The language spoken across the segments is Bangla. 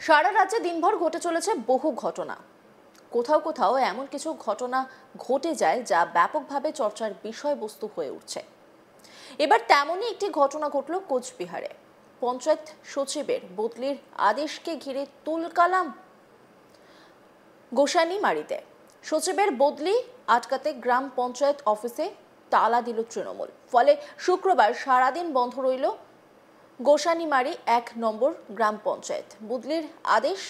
সারা রাজ্যে দিনভর ঘটে চলেছে বহু ঘটনা। কোথাও কোথাও এমন কিছু ঘটনা ঘটে যায় যা ব্যাপকভাবে চর্চার বিষয়বস্তু হয়ে উঠছে। এবার তেমনই একটি ঘটনা ঘটল কোচবিহারে। পঞ্চায়েত সচিবের বদলির আদেশকে ঘিরে তুলকালাম গোসানিমারীতে। সচিবের বদলি আটকাতে গ্রাম পঞ্চায়েত অফিসে তালা দিল তৃণমূল। ফলে শুক্রবার সারাদিন বন্ধ রইল গোসানিমারী ১ নম্বর গ্রাম পঞ্চায়েত। বদলির আদেশ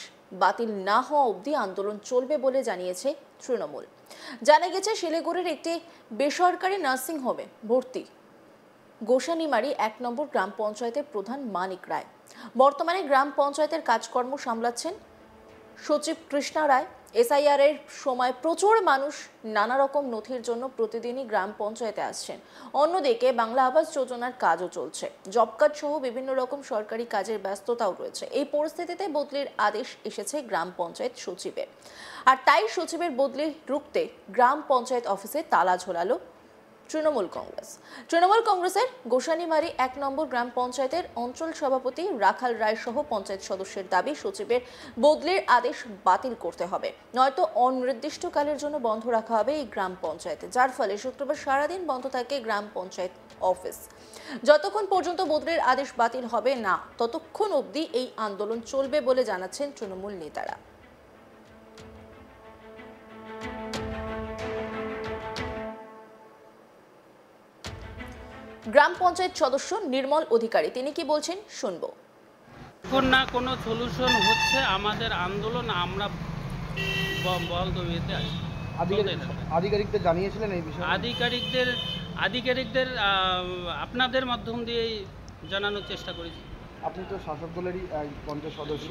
বাতিল না হওয়া অবধি আন্দোলন চলবে বলে জানিয়েছে তৃণমূল। জানা গেছে, শিলিগুড়ির একটি বেসরকারি নার্সিং হোমে ভর্তি গোসানিমারী ১ নম্বর গ্রাম পঞ্চায়েতের প্রধান মানিক রায়। বর্তমানে গ্রাম পঞ্চায়েতের কাজকর্ম সামলাচ্ছেন সচিব কৃষ্ণা রায়। এসআইআর এর সময় প্রচুর মানুষ নানা রকম নথির জন্য প্রতিদিনই গ্রাম পঞ্চায়েতে আসছেন। অন্যদিকে বাংলা আবাস যোজনার কাজও চলছে, জব কার্ড সহ বিভিন্ন রকম সরকারি কাজের ব্যস্ততাও রয়েছে। এই পরিস্থিতিতে বদলির আদেশ এসেছে গ্রাম পঞ্চায়েত সচিবের, আর তাই সচিবের বদলি রুখতে গ্রাম পঞ্চায়েত অফিসে তালা ঝোলালো তৃণমূল কংগ্রেসের গোসানিমারী ১ নম্বর গ্রাম পঞ্চায়েতের অঞ্চল সভাপতি রাখাল রায় সহ পঞ্চায়েত সদস্যের দাবি, সচিবের বদলির আদেশ বাতিল করতে হবে, নয়তো অনির্দিষ্টকালের জন্য বন্ধ রাখা হবে এই গ্রাম পঞ্চায়েতে। যার ফলে শুক্রবার সারাদিন বন্ধ থাকে গ্রাম পঞ্চায়েত অফিস। যতক্ষণ পর্যন্ত বদলির আদেশ বাতিল হবে না, ততক্ষণ অবধি এই আন্দোলন চলবে বলে জানাচ্ছেন তৃণমূল নেতারা। গ্রাম পঞ্চায়েত সদস্য নির্মল অধিকারী তিনি কি বলছেন শুনবো। এখন না কোনো সলিউশন হচ্ছে আমাদের আন্দোলন, আমরা বল দবিয়েতে আছি। আধিকারিকদের জানিয়েছিলেন এই বিষয়ে? আধিকারিকদের আপনাদের মাধ্যম দিয়েই জানানোর চেষ্টা করেছি। আপনি তো শাসক দলেরই পঞ্চায়েত সদস্য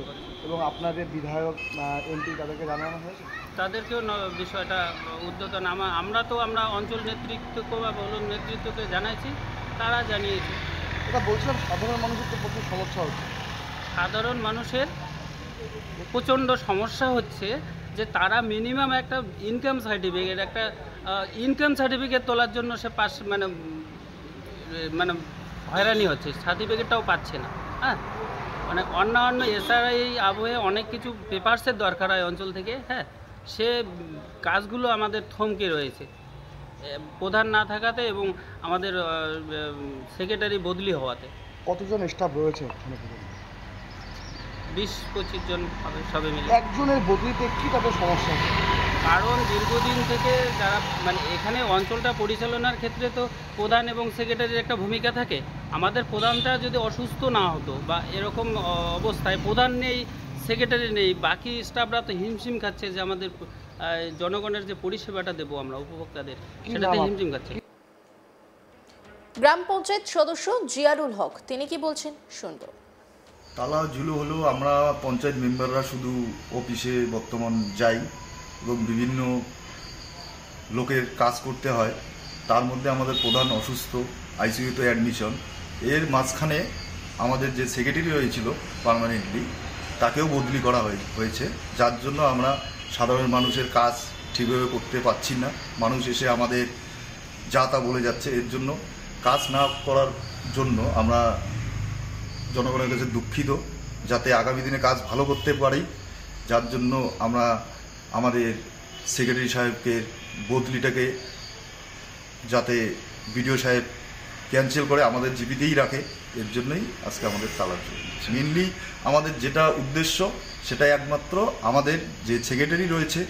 এবং আপনাদের বিধায়ক এমপি তাদেরকে জানানো হয়েছে? তাদেরকেও বিষয়টা উদ্যোতন আমরা অঞ্চল নেতৃত্বকে বা বলুন নেতৃত্বকে জানাইছি, তারা জানিয়েছে। এটা বলছিলাম, সাধারণ মানুষের তো প্রচুর সমস্যা হচ্ছে। সাধারণ মানুষের প্রচণ্ড সমস্যা হচ্ছে যে তারা মিনিমাম একটা ইনকাম সার্টিফিকেট তোলার জন্য সে মানে হয়রানি হচ্ছে, সার্টিফিকেটটাও পাচ্ছে না। হ্যাঁ, মানে অন্যান্য এসআরআই আবহে অনেক কিছু পেপারসের দরকার হয় অঞ্চল থেকে। হ্যাঁ, সে কাজগুলো আমাদের থমকে রয়েছে প্রধান না থাকাতে এবং আমাদের সেক্রেটারি বদলি হওয়াতে। কতজন স্টাফ রয়েছে? 20-25 জন হবে সবে মিলে। একজনের বদলিতে কি তাদের সমস্যা? কারণ দীর্ঘদিন থেকে যারা মানে এখানে অঞ্চলটা পরিচালনার ক্ষেত্রে তো প্রধান এবং সেক্রেটারির একটা ভূমিকা থাকে। আমাদের প্রধানটা যদি অসুস্থ না হতো বা এরকম অবস্থায়, প্রধান নেই, সেক্রেটারি নেই, বাকি স্টাফরা তো হিমশিম খাচ্ছে যে আমাদের জনগণের যে পরিষেবাটা দেবো আমরা উপভোক্তাদের, সেটাতে হিমশিম খাচ্ছে। গ্রাম পঞ্চায়েত সদস্য জিয়ারুল হক তিনি কি বলছেন শুনবো। তালা ঝুলো হলো, আমরা পঞ্চায়েত মেম্বাররা শুধু অফিসে বর্তমান যাই এবং বিভিন্ন লোকের কাজ করতে হয়। তার মধ্যে আমাদের প্রধান অসুস্থ, আইসিইউতে অ্যাডমিশন। এর মাঝখানে আমাদের যে সেক্রেটারি হয়েছিল পার্মানেন্টলি, তাকেও বদলি করা হয়েছে, যার জন্য আমরা সাধারণ মানুষের কাজ ঠিকভাবে করতে পারছি না। মানুষ এসে আমাদের যা তা বলে যাচ্ছে। এর জন্য কাজ না করার জন্য আমরা জনগণের কাছে দুঃখিত, যাতে আগামী দিনে কাজ ভালো করতে পারি। যার জন্য আমরা আমাদের সেক্রেটারি সাহেবকে বদলিটাকে যাতে বিডিও সাহেব ক্যান্সেল করে আমাদের জীবিতেই রাখে, এর জন্যই আজকে আমাদের তালা চলছে। মেনলি আমাদের যেটা উদ্দেশ্য, সেটাই একমাত্র আমাদের যে সেক্রেটারি রয়েছে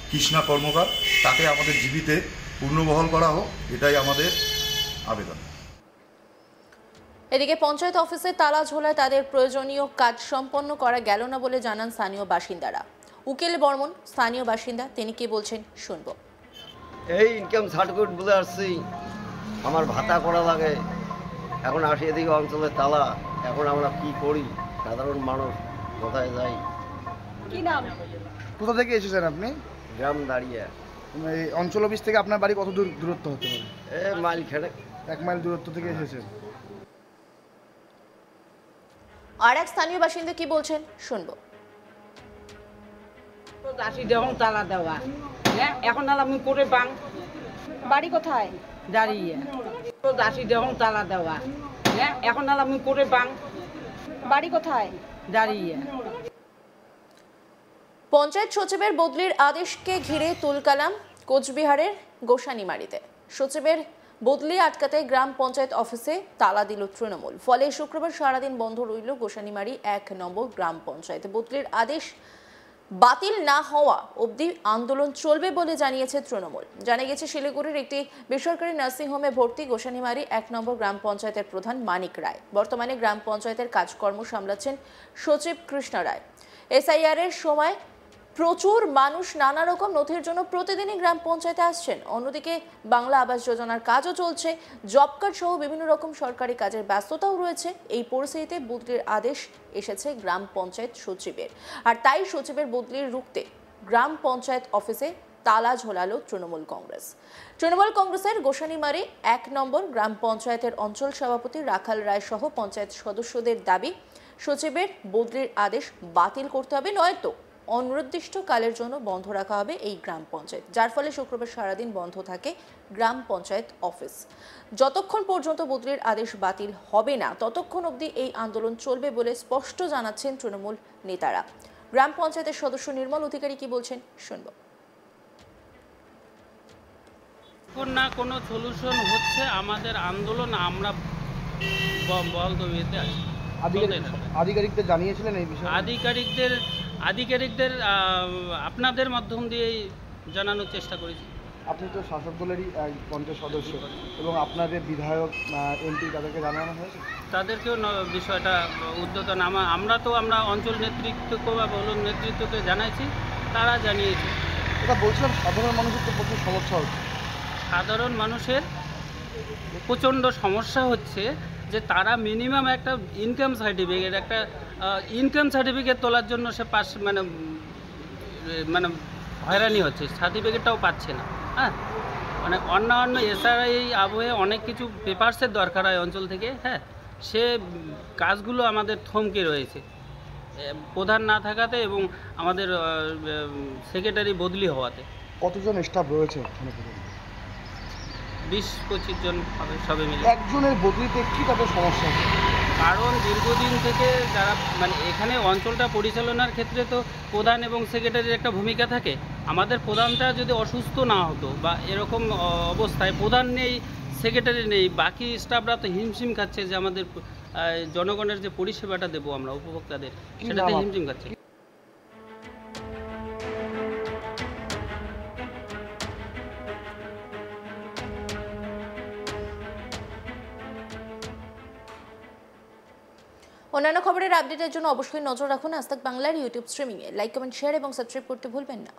কৃষ্ণা কর্মকার, তাকে আমাদের জীবিতে পূর্ণবহাল করা হোক, এটাই আমাদের আবেদন। এদিকে পঞ্চায়েত অফিসে তালা ঝোলায় তাদের প্রয়োজনীয় কাজ সম্পন্ন করা গেল না বলে জানান স্থানীয় বাসিন্দারা। উকিল বর্মন স্থানীয় বাসিন্দা, তিনি কি বলছেন শুনবো। এই ইনকাম সার্টিফিকেট বলে আসছি, আমার ভাতা করা লাগে, এখন আসি এদিকে অঞ্চলে তালা, এখন আমরা কি করি? সাধারণ মানুষ কোথায় যাই? কি নাম? কোথা থেকে এসেছেন আপনি? গ্রাম দাঁড়িয়ে। এই অঞ্চল অফিস থেকে আপনার বাড়ি কত দূরত্ব হতে পারে? মাইল খেড়ে। 1 মাইল দূরত্ব থেকে এসেছেন। আর এক স্থানীয় বাসিন্দা কি বলছেন শুনবো। তালা দেওয়া, এখন আমি করে পাং। বাড়ি কোথায়? দাঁড়িয়ে তালা দেওয়া, এখন আমি করে পাং। বাড়ি কোথায়? দাঁড়িয়ে। পঞ্চায়েত সচিবের বদলির আদেশকে ঘিরে তুলকালাম কোচবিহারের গোসানিমারিতে। সচিবের বদলি আটকাতে গ্রাম পঞ্চায়েত অফিসে তালা দিল তৃণমূল। ফলে শুক্রবার সারাদিন বন্ধ রইল গোসানিমারি 1 নম্বর গ্রাম পঞ্চায়েত। বদলির আদেশ বাতিল না হওয়া অবধি আন্দোলন চলবে বলে জানিয়েছে তৃণমূল। জানা গেছে, শিলিগুড়ির একটি বেসরকারি নার্সিংহোমে ভর্তি গোসানিমারি 1 নম্বর গ্রাম পঞ্চায়েতের প্রধান মানিক রায়। বর্তমানে গ্রাম পঞ্চায়েতের কাজকর্ম সামলাচ্ছেন সচিব কৃষ্ণ রায়। এসআইআর এর সময় প্রচুর মানুষ নানা রকম নথির জন্য প্রতিদিনই গ্রাম পঞ্চায়েতে আসছেন। অন্যদিকে বাংলা আবাস যোজনার কাজও চলছে, জব কার্ড সহ বিভিন্ন রকম সরকারি কাজের ব্যস্ততাও রয়েছে। এই পরিস্থিতিতে বদলির আদেশ এসেছে গ্রাম পঞ্চায়েত সচিবের, আর তাই সচিবের বদলির রুখতে গ্রাম পঞ্চায়েত অফিসে তালা ঝোলালো তৃণমূল কংগ্রেস। তৃণমূল কংগ্রেসের গোসানিমারি 1 নম্বর গ্রাম পঞ্চায়েতের অঞ্চল সভাপতি রাখাল রায় সহ পঞ্চায়েত সদস্যদের দাবি, সচিবের বদলির আদেশ বাতিল করতে হবে, নয়তো অনির্দিষ্টকালের জন্য বন্ধ রাখা হবে এই গ্রাম পঞ্চায়েত। যার ফলে শুক্রবার সারাদিন বন্ধ থাকে গ্রাম পঞ্চায়েত অফিস। যতক্ষণ পর্যন্ত বদলির আদেশ বাতিল হবে না, ততক্ষণ অবধি এই আন্দোলন চলবে বলে স্পষ্ট জানাচ্ছেন তৃণমূল নেতারা। গ্রাম পঞ্চায়েতের সদস্য নির্মল অধিকারী কি বলছেন শুনব। না কোনো সলিউশন হচ্ছে আমাদের আন্দোলন, আমরা বন্ধ হইতে আছি। আধিকারিকদের জানিয়েছিলেন এই বিষয়ে? আধিকারিকদের আপনাদের মাধ্যম দিয়েই জানানোর চেষ্টা করেছি। আপনি তো শাসক দলেরই পঞ্চায়েত সদস্য এবং আপনাদের বিধায়ক এমপি তাদেরকে জানানো হয়েছে? তাদেরকেও বিষয়টা উদ্যতন আমরা অঞ্চল নেতৃত্বকে বা বলুন নেতৃত্বকে জানাইছি, তারা জানিয়েছে। এটা বলছিলাম, সাধারণ মানুষের তো প্রচুর সমস্যা হচ্ছে। সাধারণ মানুষের প্রচণ্ড সমস্যা হচ্ছে যে তারা মিনিমাম একটা ইনকাম সার্টিফিকেট তোলার জন্য সে মানে হয়রানি হচ্ছে, সার্টিফিকেটটাও পাচ্ছে না। হ্যাঁ, মানে অন্যান্য এসআরআই আবহে অনেক কিছু পেপারসের দরকার হয় অঞ্চল থেকে। হ্যাঁ, সে কাজগুলো আমাদের থমকে রয়েছে প্রধান না থাকাতে এবং আমাদের সেক্রেটারি বদলি হওয়াতে। কতজন স্টাফ রয়েছে? 20-25 জন হবে সবে মিলে। একজনের বদলিতে কি তাদের সমস্যা হচ্ছে? কারণ দীর্ঘদিন থেকে যারা এখানে অঞ্চলটা পরিচালনার ক্ষেত্রে তো প্রধান এবং সেক্রেটারির একটা ভূমিকা থাকে। আমাদের প্রধানটা যদি অসুস্থ না হতো বা এরকম অবস্থায়, প্রধান নেই, সেক্রেটারি নেই, বাকি স্টাফরা তো হিমশিম খাচ্ছে যে আমাদের জনগণের যে পরিষেবাটা দেবো আমরা উপভোক্তাদের, সেটাতে হিমশিম খাচ্ছে। অন্যান্য খবরের আপডেটের জন্য অবশ্যই নজর রাখুন আজ তাক বাংলার ইউটিউব স্ট্রিমিংয়ে। লাইক, কমেন্ট, শেয়ার এবং সাবস্ক্রাইব করতে ভুলবেন না।